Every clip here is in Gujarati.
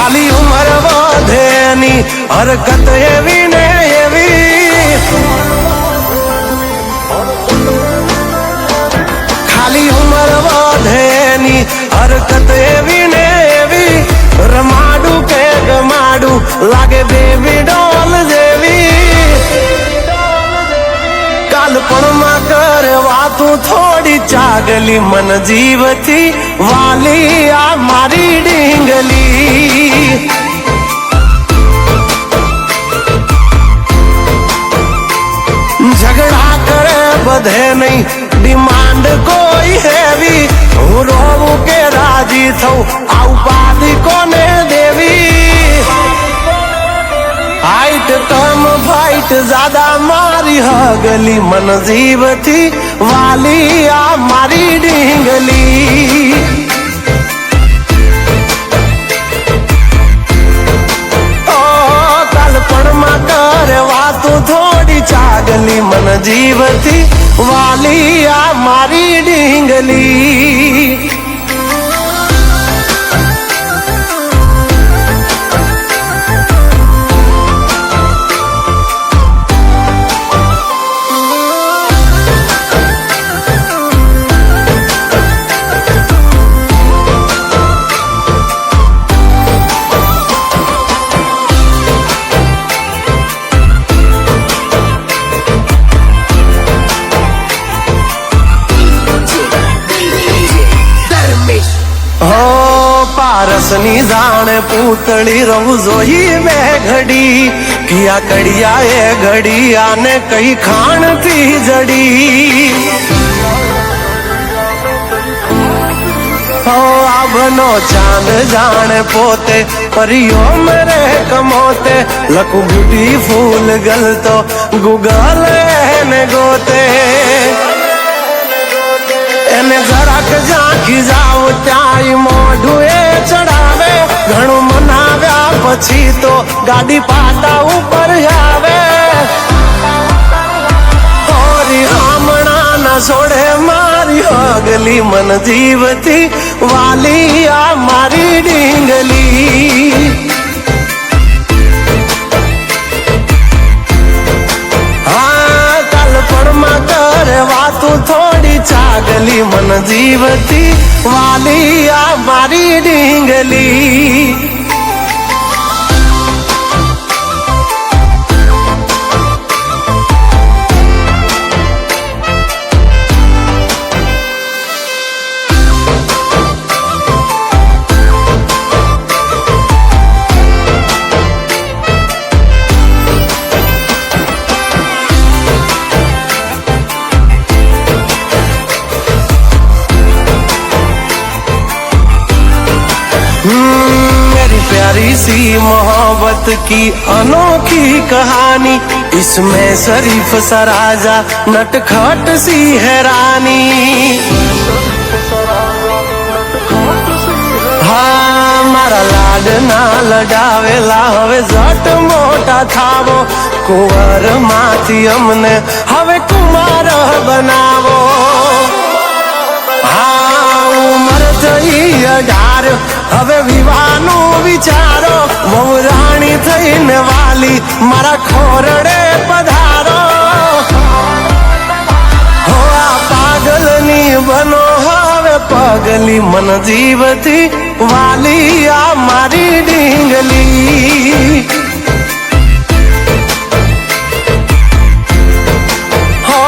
ખાલી ઉંમર વધેની હરકત એવી ને એવી, ખાલી ઉંમર વધેની હરકત એવી ને એવી, રમાડું કે ગમાડું લાગે બેબી ડોલ જેવી, કાલપણમાં કરે વાતું થોડી ચાગલી મન જીવથી વાલી આ મારી ડીંગલી, ઝઘડા કરે બધે નહીં ડિમાન્ડ કોઈ હેવી, હું રોવું કે રાજી થઉં આ ઉપાધિ કોને દેવી, હાઈટ કમ ફાઈટ જ્યાદા મારી હગલી મન જીવથી વાલી આ મારી ડીંગલી, ઓ કાલપણમાં કરે વાતું થોડી ચાગલી મન જીવથી વાલી આ મારી ડીંગલી, પારસની જાણે પૂતળી રહું જોઈ મેં ઘડી, કિયા કડિયા એ ઘડિયા ને કઈ ખાણથી જડી, હો આભનો ચાંદ જાણે પોતે પરિયો મેરે કમોતે, લખું બ્યુટીફુલ ગલ તો ગૂગલ એને ગોતે, એને જરાક ઝાંખી જાવ ત્યાંય મોઢું એ ચડાવે, ઘણું મનાવ્યા પછી તો ગાડી પાટા ઉપર આવે, હોરી હમણાં ના છોડે મારી હગલી મન જીવથી વાલી આ મારી ડીંગલી, હા કાલપણમાં કરે વાતું થોડી ચાગલી મન જીવથી વાલી આ મારી ડીંગલી, मेरी प्यारी सी मोहब्बत की अनोखी कहानी, इसमें शरीफ सा राजा नटखट सी है रानी, हाँ मारा लाड ना लडावेला हवे जट मोटा थावो, कुंवर माथी अमने हवे कुमार बनावो, हाँ उमर थई 18 હવે વિવાનું વિચારો, વહુ રાણી થઈને વાલી મારા ખોરડે પધારો, હો આ પાગલની બનો હવે પગલી મન જીવથી વાલી આ મારી ડીંગલી, હો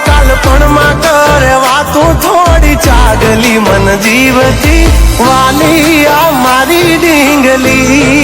કાલપણમાં કરે વાતું થોડી ચાગલી મન જીવથી વાલી આ મારી ડીંગલી।